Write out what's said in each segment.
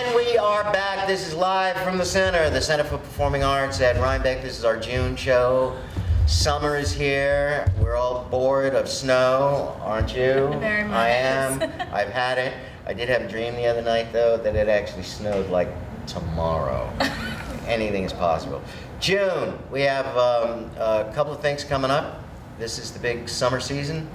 And we are back. This is live from the Center for Performing Arts at Rhinebeck. This is our June show. Summer is here. We're all bored of snow, aren't you? Very much. I am. I've had it. I did have a dream the other night, though, that it actually snowed like tomorrow. Anything is possible. June, we have a couple of things coming up. This is the big summer season.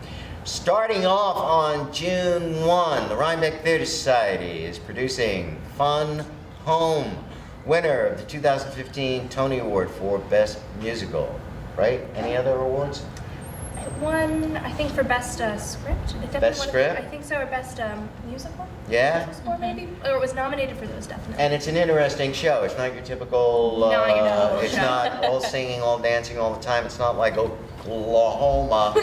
Starting off on June 1, the Rhinebeck Theater Society is producing Fun Home, winner of the 2015 Tony Award for Best Musical. Right? Any other awards? It won, I think, for Best Script. It Best Script? I think so, or Best Musical? Yeah? Musical score, maybe? Or it was nominated for those, definitely. And it's an interesting show. It's not your typical, it's not all singing, all dancing all the time. It's not like Oklahoma,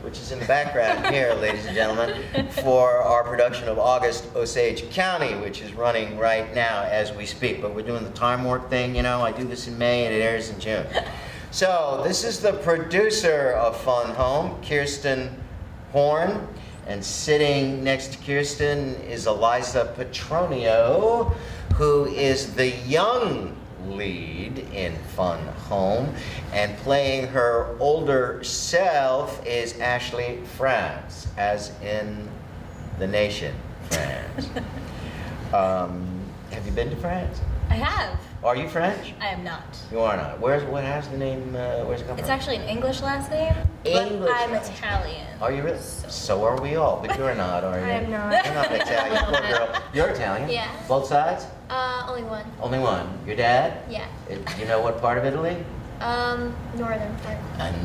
which is in the background here, ladies and gentlemen, for our production of August Osage County, which is running right now as we speak. But we're doing the time warp thing, you know. I do this in May and it airs in June. So this is the producer of Fun Home, Kirsten Horn, and sitting next to Kirsten is Eliza Petronio, who is the young lead in Fun Home, and playing her older self is Ashley France, as in the nation France. Have you been to France? I have. Are you French? I am not. You are not. How's the name, where's it come It's from? actually an English last name, English but I'm last name. Italian. Are you really? So are we all, but you're not, are you? I am not. You're not Italian, poor girl. You're Italian? Yeah. Both sides? Only one. Only one. Your dad? Yeah. You know what part of Italy? Northern part.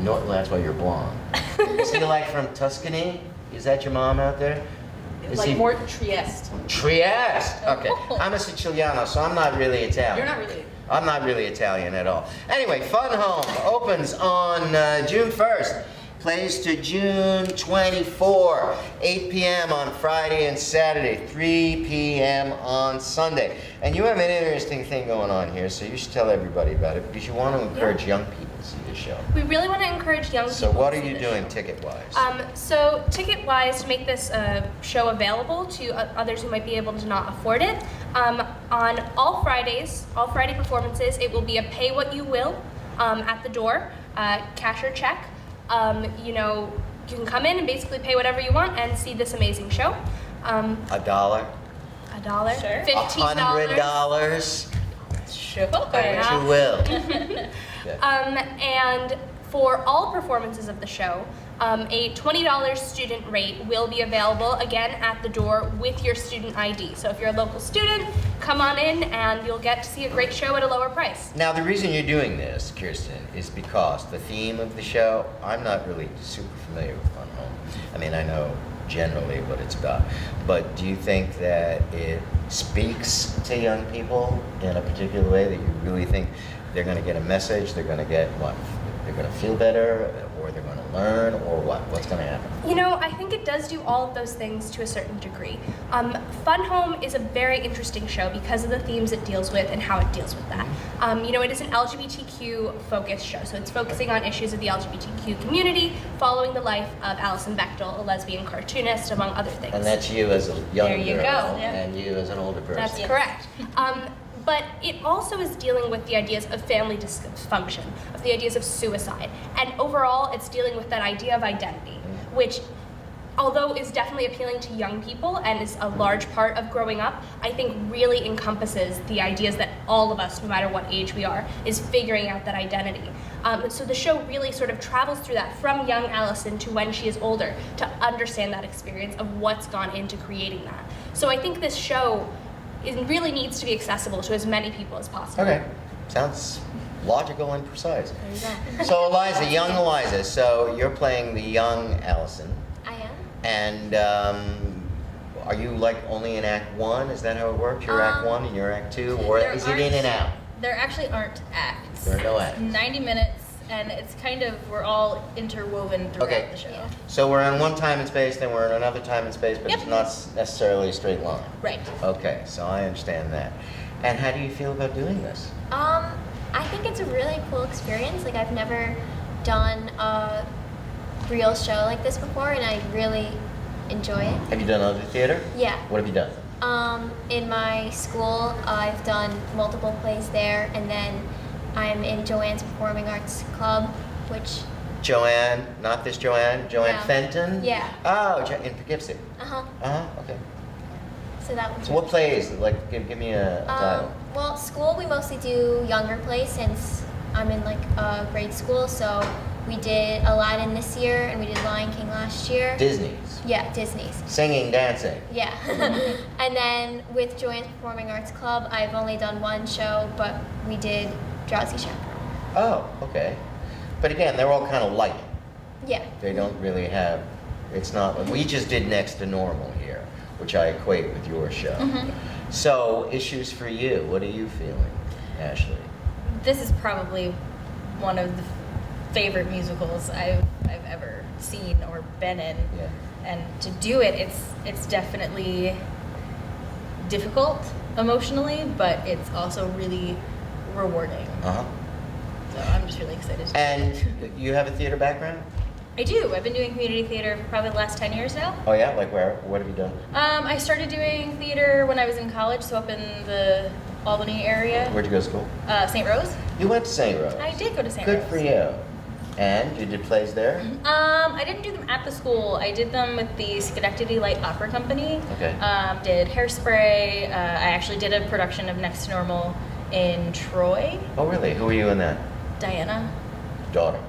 Well, that's why you're blonde. Is he like from Tuscany? Is that your mom out there? Is Like he more Trieste. Trieste? Okay. I'm a Siciliano, so I'm not really Italian. You're not really. I'm not really Italian at all. Anyway, Fun Home opens on June 1st. Plays to June 24, 8 p.m. on Friday and Saturday, 3 p.m. on Sunday. And you have an interesting thing going on here, so you should tell everybody about it, because you want to encourage young people to see this show. We really want to encourage young people. So what to are see you this doing show. ticket-wise? So ticket-wise, to make this show available to others who might be able to not afford it, on all Friday performances, it will be a pay what you will at the door, cash or check. You know, you can come in and basically pay whatever you want and see this amazing show. $1? $1, Sure. $15. Sure. What you will. Good. And for all performances of the show, a $20 student rate will be available again at the door with your student ID. So if you're a local student, come on in and you'll get to see a great show at a lower price. Now, the reason you're doing this, Kirsten, is because the theme of the show, I'm not really super familiar with Fun Home. I mean, I know generally what it's about, but do you think that it speaks to young people in a particular way, that you really think they're going to get a message, they're going to get what? They're going to feel better, or they're going to learn, or what? What's going to happen? You know, I think it does do all of those things to a certain degree. Fun Home is a very interesting show because of the themes it deals with and how it deals with that. You know, it is an LGBTQ focused show, so it's focusing on issues of the LGBTQ community, following the life of Alison Bechtel, a lesbian cartoonist, among other things. And that's you as a young There you girl, go. Yeah. and you as an older person. That's correct. But it also is dealing with the ideas of family dysfunction, of the ideas of suicide. And overall, it's dealing with that idea of identity, which, although is definitely appealing to young people and is a large part of growing up, I think really encompasses the ideas that all of us, no matter what age we are, is figuring out that identity. So the show really sort of travels through that from young Allison to when she is older, to understand that experience of what's gone into creating that. So I think this show really needs to be accessible to as many people as possible. Okay, sounds logical and precise. There you go. So Eliza, young Eliza, so you're playing the young Allison, I am. and are you like only in Act 1? Is that how it works? You're Act 1 and you're Act 2, or There is it in and out? There actually aren't acts. There are no acts. 90 minutes, and it's kind of, we're all interwoven throughout Okay. the show. Yeah. So we're in one time and space, then we're in another time and space, but Yep. it's not necessarily a straight line. Right. Okay, so I understand that. And how do you feel about doing this? I think it's a really cool experience. Like, I've never done a real show like this before, and I really enjoy it. Have you done other theater? Yeah. What have you done? In my school, I've done multiple plays there, and then I'm in Joanne's Performing Arts Club, which. Joanne, not this Joanne, Joanne Yeah. Fenton? Yeah. Oh, in Poughkeepsie. Okay. So that was. So what plays? Like, give me a title. Well, school we mostly do younger plays since I'm in like grade school. So we did Aladdin this year, and we did Lion King last year. Disney's. Yeah, Disney's. Singing, dancing. Yeah. And then with Joanne's Performing Arts Club, I've only done one show, but we did Drowsy Chaperone. Oh, okay. But again, they're all kind of light. Yeah. They don't really have, it's not, we just did Next to Normal here, which I equate with your show. So, issues for you, what are you feeling, Ashley? This is probably one of the favorite musicals I've ever seen or been in. Yeah. And to do it, it's definitely difficult emotionally, but it's also really rewarding. Uh-huh. So I'm just really excited. And you have a theater background? I do. I've been doing community theater for probably the last 10 years now. Oh yeah? Like where? What have you done? I started doing theater when I was in college, so up in the Albany area. Where'd you go to school? St. Rose. You went to St. Rose. I did go to St. Good Rose. for you. And you did plays there? I didn't do them at the school. I did them with the Schenectady Light Opera Company. Okay. Did Hairspray. I actually did a production of Next to Normal in Troy. Oh really? Who were you in that? Diana. Daughter.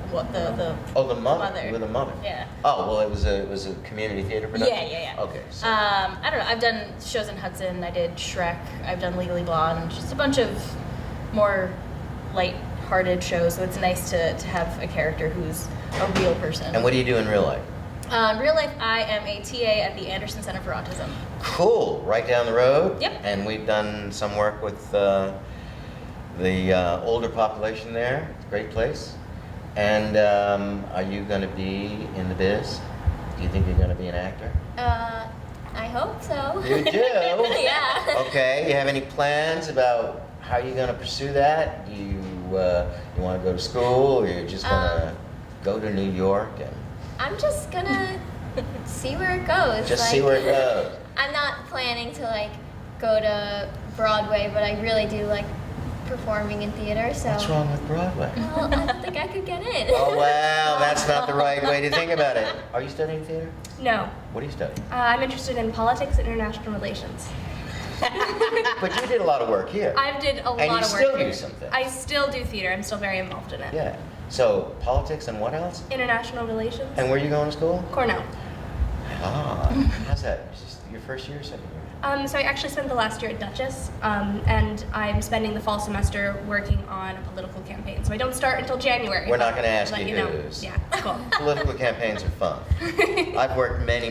What the Oh, the mother. Mother. You were the mother. Yeah. Oh well, it was a community theater production. Yeah. Okay. So. I don't know. I've done shows in Hudson. I did Shrek. I've done Legally Blonde. Just a bunch of more light-hearted shows. So it's nice to have a character who's a real person. And what do you do in real life? In real life, I am a TA at the Anderson Center for Autism. Cool. Right down the road. Yep. And we've done some work with the older population there. It's a great place. And are you going to be in the biz? Do you think you're going to be an actor? I hope so. You do? Yeah. Okay. You have any plans about how you're going to pursue that? You want to go to school, or you're just going to go to New York and I'm just gonna see where it goes. just see where it goes? I'm not planning to like go to Broadway, but I really do like performing in theater. So. What's wrong with Broadway? Well, I don't think I could get in. Oh wow, that's not the right way to think about it. Are you studying theater? No. What are you studying? I'm interested in politics and international relations. But you did a lot of work here. I did a lot And you of work still here. do something. I still do theater. I'm still very involved in it. Yeah. So politics and what else? International relations. And where are you going to school? Cornell. Ah, how's that? Is this your first year or second year? So I actually spent the last year at Dutchess, and I'm spending the fall semester working on a political campaign. So I don't start until January. We're not going to ask Let you know. who's. Yeah, cool. Political campaigns are fun. I've worked many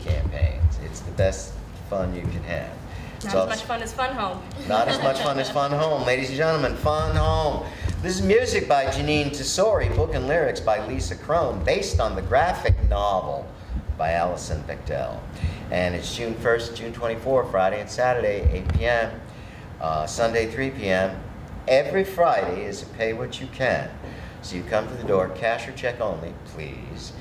campaigns. It's the best fun you can have. Not as much fun as Fun Home. Not as much fun as Fun Home. Ladies and gentlemen, Fun Home. This is music by Janine Tesori, book and lyrics by Lisa Crone, based on the graphic novel by Alison Bechdel. And it's June 1st, June 24th, Friday and Saturday, 8 p.m., Sunday, 3 p.m. Every Friday is a pay what you can. So you come to the door, cash or check only, please.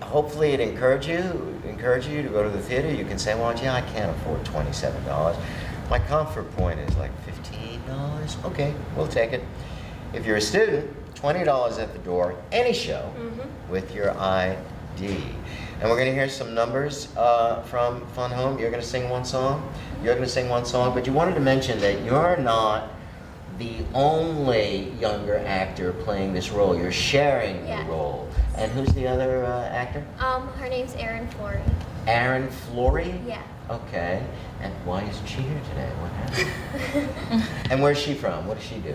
Hopefully it encourages you to go to the theater. You can say, well, yeah, I can't afford $27. My comfort point is like $15. Okay, we'll take it. If you're a student, $20 at the door, any show, with your ID. And we're going to hear some numbers from Fun Home. You're going to sing one song. You're going to sing one song, but you wanted to mention that you're not the only younger actor playing this role. You're sharing Yeah. the role. And who's the other actor? Her name's Erin Flory. Erin Flory? Yeah. Okay. And why isn't she here today? What happened? And where's she from? What does she do?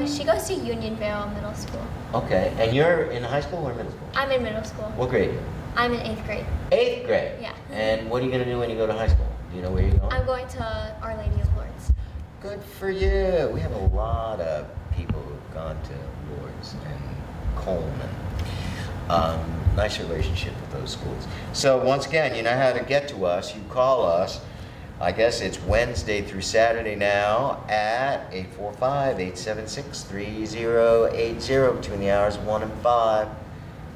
She goes to Unionville Middle School. Okay. And you're in high school or middle school? I'm in middle school. What grade? I'm in 8th grade. 8th grade? Yeah. And what are you going to do when you go to high school? Do you know where you're going? I'm going to Our Lady of Lourdes. Good for you. We have a lot of people who've gone to Lourdes and Coleman. Nice relationship with those schools. So once again, you know how to get to us. You call us. I guess it's Wednesday through Saturday now at 845-876-3080 between the hours of 1 and 5.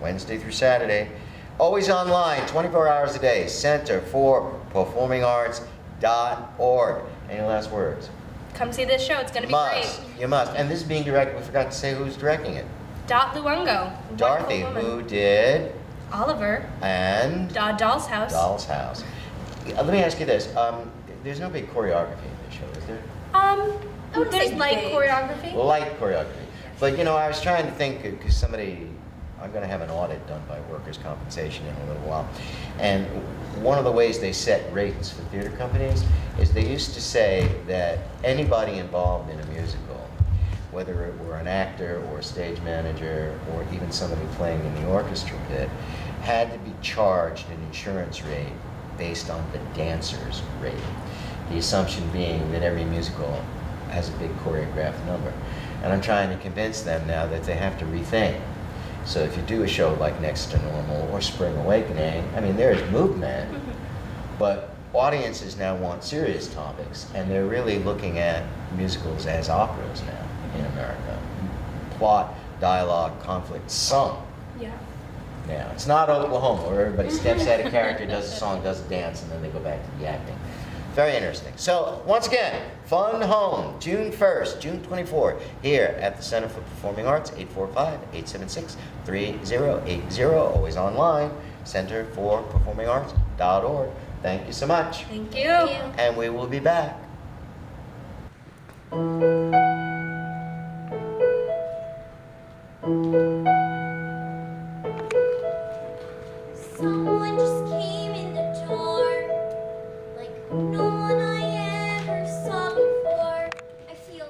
Wednesday through Saturday. Always online, 24 hours a day. Center for Performing Arts.org. Any last words? Come see this show. It's going to be Must. great. You must. And this is being directed, we forgot to say who's directing it. Dot Luongo. Dorothy, wonderful who woman. did, Oliver. and Doll's House. Doll's House. Let me ask you this. There's no big choreography in this show, is there? wouldn't There's say light big. choreography. Light choreography. But you know, I was trying to think, because I'm going to have an audit done by workers' compensation in a little while. And one of the ways they set rates for theater companies is they used to say that anybody involved in a musical, whether it were an actor or a stage manager or even somebody playing in the orchestra pit, had to be charged an insurance rate based on the dancer's rate. The assumption being that every musical has a big choreographed number. And I'm trying to convince them now that they have to rethink. So if you do a show like Next to Normal or Spring Awakening, I mean, there's movement, but audiences now want serious topics, and they're really looking at musicals as operas now in America. Plot, dialogue, conflict, sung. Yeah. Now, it's not Oklahoma where everybody steps out of character, does a song, does a dance, and then they go back to the acting. Very interesting. So, once again, Fun Home, June 1st, June 24th, here at the Center for Performing Arts, 845-876-3080, always online, centerforperformingarts.org. Thank you so much. Thank you. Thank you. And we will be back. Someone just came in the door, like no one I ever saw before. I feel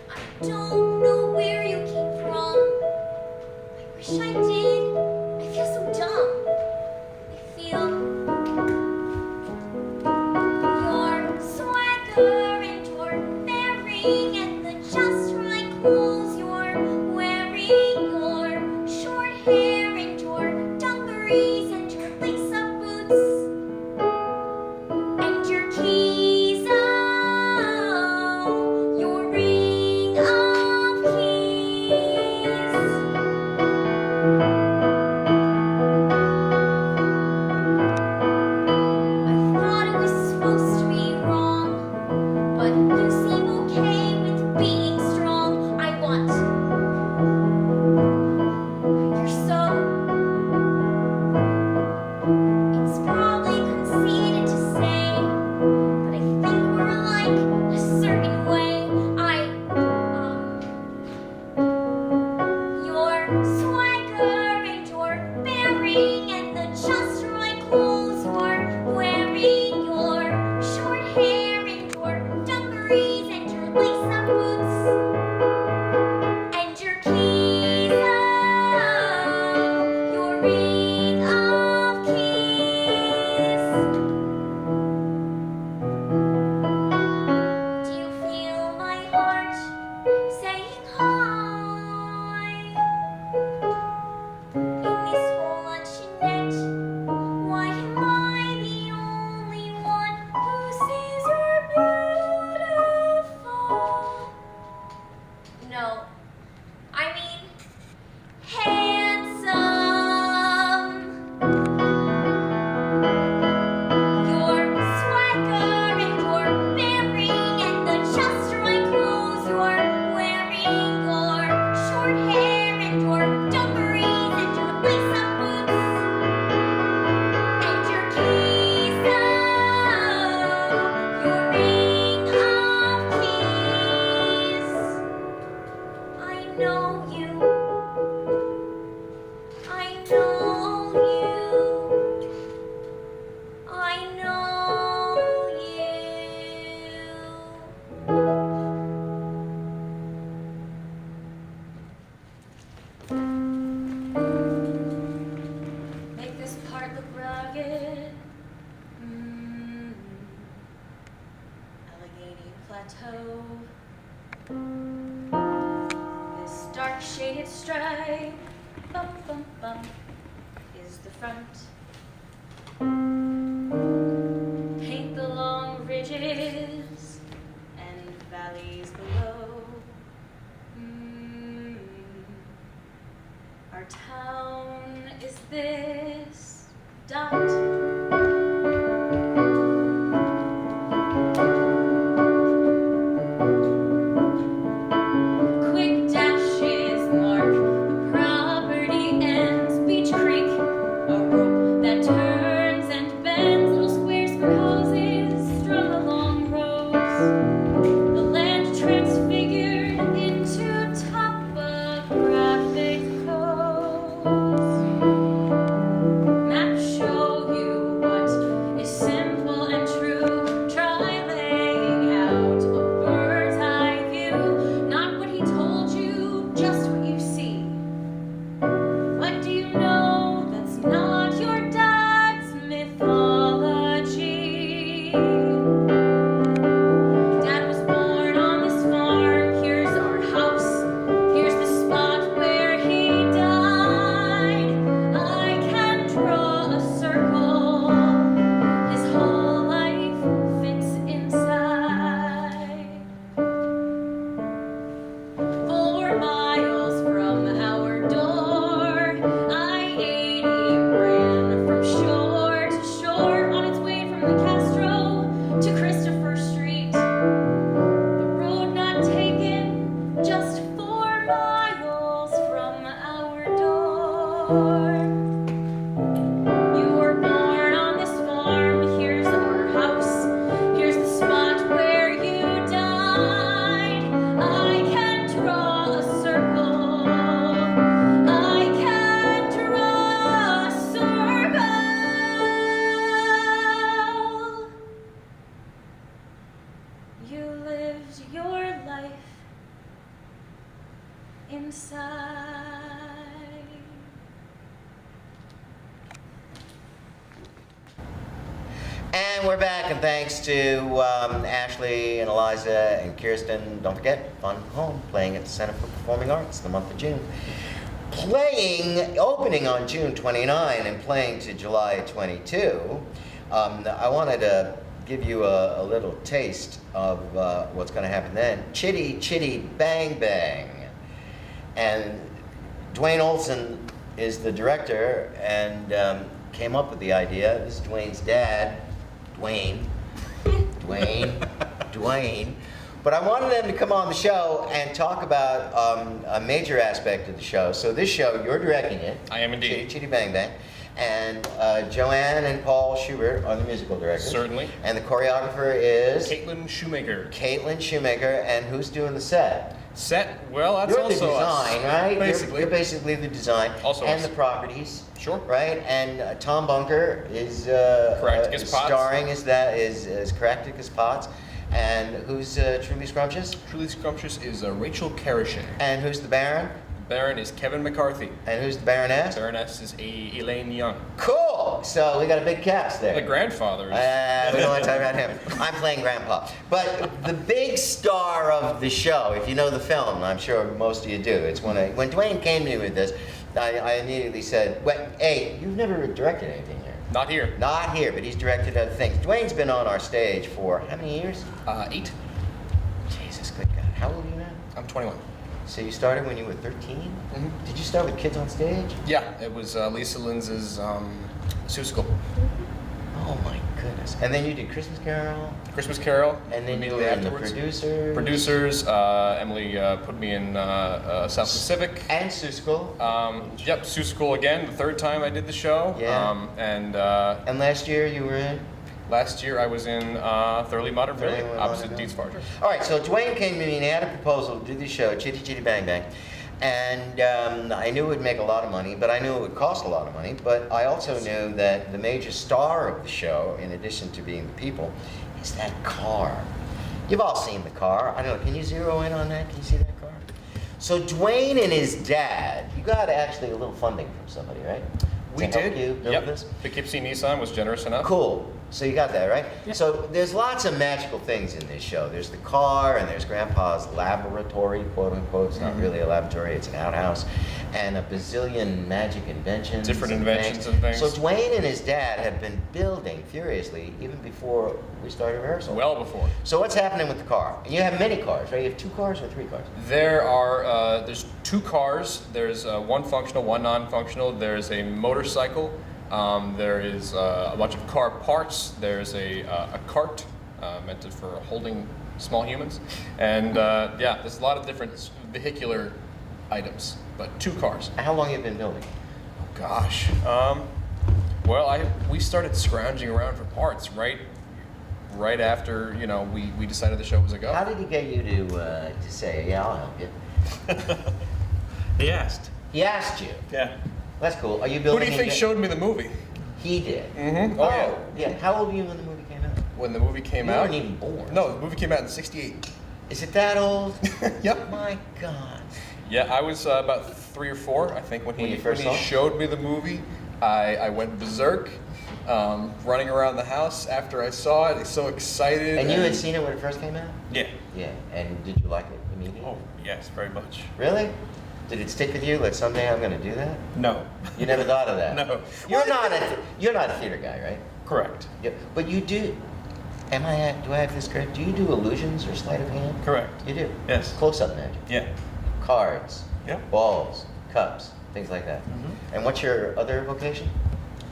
I don't know where you came from. I wish I did. I feel so dumb. I feel your swagger and your bearing and the just right clothes you're wearing, your short hair and your dungarees and your lace-up boots and your keys, oh, your ring of keys. I thought it was supposed to be wrong, but you seem okay with being strong. I want. You're so. It's probably conceited to say, but I think we're like a certain way. Your swagger and your bearing and the just right clothes you're wearing, your short hair and your dungarees and your lace-up boots and your keys, oh, your ring of keys. Do you feel my heart saying hi? In this whole luncheonette, why am I the only one who sees you're beautiful? No, I mean handsome. Your swagger and your bearing and the just right clothes you're wearing, your short hair and your dungarees and your lace-up boots and your keys, oh, your ring of keys. I know you. I know you. I know you. Make this part look rugged. Allegheny Plateau. This dark shaded stripe, bum bum bum, is the front. Paint the long ridges and valleys below. town is this? Dot. Quick dashes mark the property ends. Beach Creek, a rope that turns and bends. Little squares for houses strung along rows. The land transfigured into topographic codes. Maps show you what is simple and true. Try laying out a bird's eye view. Not what he told you, just what you see. What do you know that's not your dad's mythology? Dad was born on this farm. Here's our house. Here's the spot where he died. I can draw a circle. His whole life fits inside. 4 miles from our door, I-80 ran from shore to shore on its way from the Castro to Christopher Street. The road not taken, just 4 miles from our door. You were born on this farm. Here's our house. Here's the spot where you died. I can draw a circle. I can draw a circle. You lived your life inside. And we're back, and thanks to Ashley and Eliza and Kirsten. Don't forget, Fun Home, playing at the Center for Performing Arts the month of June. Opening on June 29 and playing to July 22. I wanted to give you a little taste of what's going to happen then. Chitty Chitty Bang Bang. And Dwayne Olson is the director and came up with the idea. This is Dwayne's dad, Dwayne. But I wanted them to come on the show and talk about a major aspect of the show. So this show, you're directing it. I am indeed. Chitty Chitty Bang Bang. And Joanne and Paul Schubert are the musical directors. Certainly. And the choreographer is? Caitlin Shoemaker. Caitlin Shoemaker. And who's doing the set? Set, well, that's You're also the design, us. right? Basically. You're basically the design. Also and us. the properties. Sure. Right? And Tom Bunker is Caractacus Potts. starring as Caractacus Potts. And who's Truly Scrumptious? Truly Scrumptious is Rachel Karishin. And who's the Baron? Baron is Kevin McCarthy. And who's the Baroness? Baroness is Elaine Young. Cool! So we got a big cast there. The grandfather is... We don't want to talk about him. I'm playing Grandpa. But the big star of the show, if you know the film, I'm sure most of you do, it's when Dwayne came to me with this, I immediately said, well, hey, you've never directed anything here. Not here. Not here, but he's directed other things. Dwayne's been on our stage for how many years? 8. Jesus, good God. How old are you now? I'm 21. So you started when you were 13? Mm-hmm. Did you start with kids on stage? Yeah, it was Lisa Linz's Seussical. Oh my goodness. And then you did Christmas Carol? Christmas Carol. And then you immediately were in the afterwards. producers? Producers. Emily put me in South Pacific. And Seussical? Yep, Seussical again, the 3rd time I did the show. Yeah. And last year you were in? last year I was in Thoroughly Modern Thoroughly Family, Modern opposite Family. Deeds Farger. All right, so Dwayne came to me and he had a proposal to do the show, Chitty Chitty Bang Bang. And I knew it would make a lot of money, but I knew it would cost a lot of money. But I also knew that the major star of the show, in addition to being the people, is that car. You've all seen the car. I don't know, can you zero in on that? Can you see that car? So Dwayne and his dad, you got actually a little funding from somebody, right? We To help did. you build Yep. this? Poughkeepsie Nissan was generous enough. Cool. So you got that, right? Yeah. So there's lots of magical things in this show. There's the car, and there's Grandpa's laboratory, quote unquote. It's not really a laboratory, it's an outhouse. and a bazillion magic inventions. Different inventions and things. So Dwayne and his dad have been building furiously even before we started rehearsal. Well before. So what's happening with the car? And you have many cars, right? You have 2 cars or 3 cars? There's 2 cars. There's one functional, one non-functional. There's a motorcycle. There is a bunch of car parts. There's a cart meant for holding small humans. And yeah, there's a lot of different vehicular items, but 2 cars. How long have you been building? Oh gosh. Well, we started scrounging around for parts right after we decided the show was a go. How did he get you to say, yeah, I'll help you? He asked. He asked you. Yeah. That's cool. Are you Who building? do you think showed me the movie? He did. Mm-hmm. Oh, Oh yeah. How old were you when the movie came out? When the movie came You out. weren't even born. No, the movie came out in '68. Is it that old? Yep. My God. Yeah, I was about 3 or 4, I think, when When he you first saw it? showed me the movie. I went berserk, running around the house after I saw it. I was so excited. And you had seen it when it first came out? Yeah. Yeah. And did you like it immediately? Oh, yes, very much. Really? Did it stick with you? Like someday I'm going to do that? No. You never thought of that? No. You're not a theater guy, right? Correct. Yeah. But you do. Do I have this correct? Do you do illusions or sleight of hand? Correct. You do. Yes. Close-up magic. Yeah. Cards. Yeah. Balls. Cups. Things like that. Mhm. And what's your other vocation?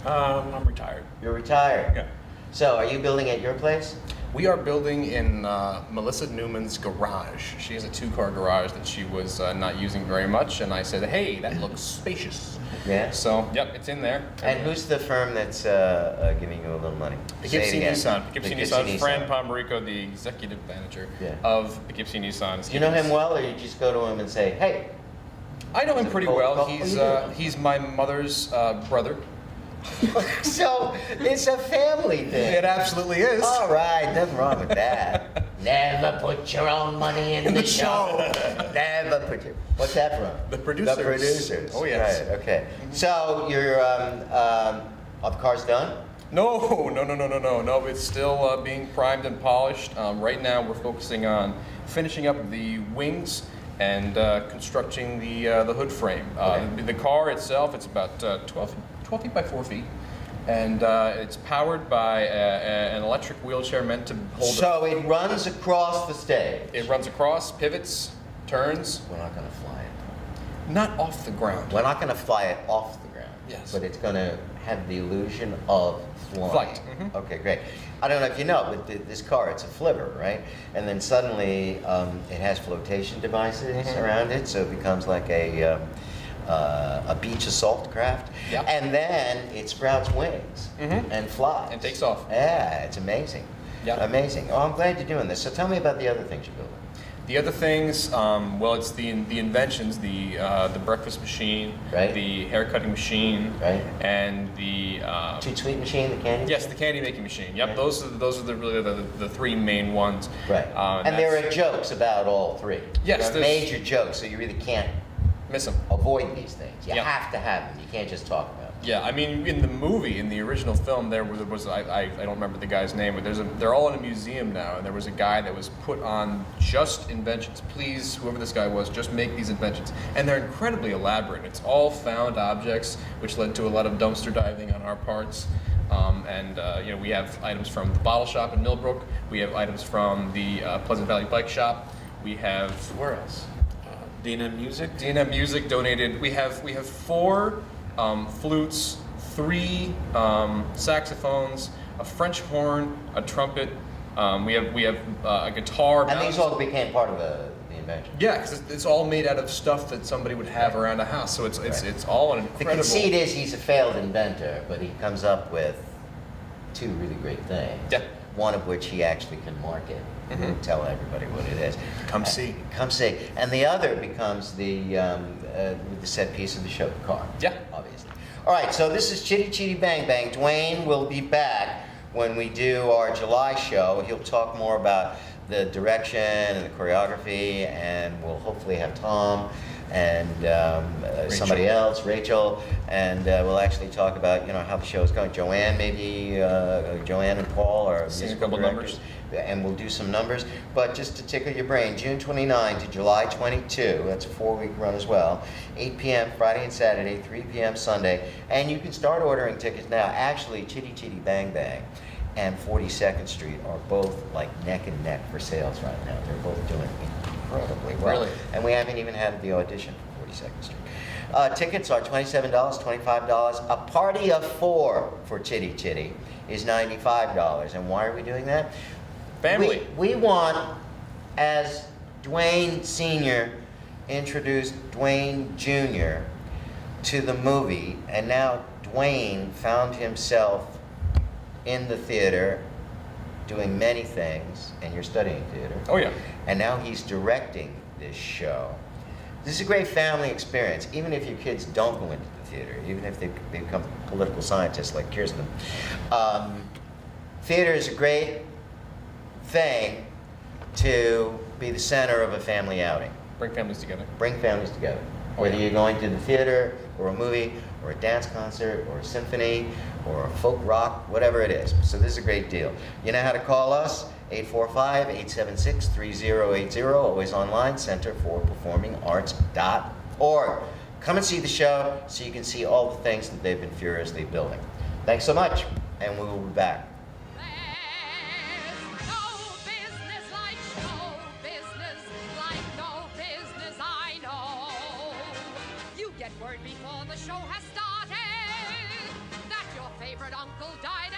I'm retired. You're retired. Yeah. So are you building at your place? We are building in Melissa Newman's garage. She has a 2-car garage that she was not using very much, and I said, hey, that looks spacious. Yeah. So, yep, it's in there. And who's the firm that's giving you a little money? Say it Poughkeepsie again. Nissan. Poughkeepsie Poughkeepsie Nissan. Fran Pomerico, the executive manager Yeah. of Poughkeepsie Nissan. is Do you know giving him us- well, or you just go to him and say, hey? I know him pretty Cold well. call? He's Oh, you do? he's my mother's brother. So it's a family thing. It absolutely is. All right, nothing wrong with that. Never put your own money in the show. Never put your. What's that from? The producers. The producers. Oh, yes. Right. Okay. So you're are the cars done? No. It's still being primed and polished. Right now, we're focusing on finishing up the wings and constructing the hood frame. Okay. The car itself, it's about 12 feet by 4 feet. And it's powered by an electric wheelchair meant to hold So it runs across the stage. It runs across, pivots, turns, We're not going to fly it. not off the ground. We're not going to fly it off the ground. Yes. But it's going to have the illusion of flying. Flight, mhm. Okay, great. I don't know if you know, but this car, it's a flivver, right? And then suddenly it has flotation devices Mhm. around it, so it becomes like a beach assault craft. Yep. And then it sprouts wings Mhm. and flies. And takes off. Yeah, it's amazing. Yep. Amazing. Oh, I'm glad you're doing this. So tell me about the other things you're building. The other things, well, it's the inventions, the breakfast machine, Right. the hair cutting machine, Right. and the Toot Sweet machine, the candy? yes, the candy making machine. Yep, Okay. those are really the 3 main ones. Right. And there that's- are jokes about all 3. Yes, There are there's- major jokes, so you really can't miss them. avoid these things. You Yep. have to have them. You can't just talk about them. Yeah, I mean, in the movie, in the original film, there was I don't remember the guy's name, but they're all in a museum now, and there was a guy that was put on just inventions. Please, whoever this guy was, just make these inventions, and they're incredibly elaborate. It's all found objects, which led to a lot of dumpster diving on our parts. We have items from the bottle shop in Millbrook. We have items from the Pleasant Valley Bike Shop. We have where else? Dina Music. D&M Music donated. We have 4 flutes, 3 saxophones, a French horn, a trumpet. We have a guitar. And these all became part of the invention. Yeah, because it's all made out of stuff that somebody would have around a house. So it's all an The incredible. conceit is he's a failed inventor, but he comes up with 2 really great things. Yeah. One of which he actually can market. Mhm. Tell everybody what it is. Come see. Come see. And the other becomes the set piece of the show, the car. Yeah. Obviously. All right, so this is Chitty Chitty Bang Bang. Dwayne will be back when we do our July show. He'll talk more about the direction and the choreography, and we'll hopefully have Tom and somebody else, Rachel, and we'll actually talk about how the show is going. Joanne, maybe Joanne and Paul are Sing a musical couple directors. numbers. And we'll do some numbers. But just to tickle your brain, June 29 to July 22, that's a 4-week run as well, 8 p.m. Friday and Saturday, 3 p.m. Sunday. And you can start ordering tickets now. Actually, Chitty Chitty Bang Bang and 42nd Street are both like neck and neck for sales right now. They're both doing incredibly well. Really? And we haven't even had the audition for 42nd Street. Tickets are $27, $25. A party of 4 for Chitty Chitty is $95. And why are we doing that? Family. We want, as Dwayne Sr. introduced Dwayne Jr. to the movie, and now Dwayne found himself in the theater doing many things, and you're studying theater. Oh yeah. And now he's directing this show. This is a great family experience, even if your kids don't go into the theater, even if they become political scientists like Kirsten. Theater is a great thing to be the center of a family outing. Bring families together. Bring families together. Oh, Whether yeah. you're going to the theater, or a movie, or a dance concert, or a symphony, or a folk rock, whatever it is. So this is a great deal. You know how to call us? 845-876-3080, always online, centerforperformingarts.org. Come and see the show so you can see all the things that they've been furiously building. Thanks so much, and we will be back. There's no business like show business, like no business I know. You get word before the show has started that your favorite uncle died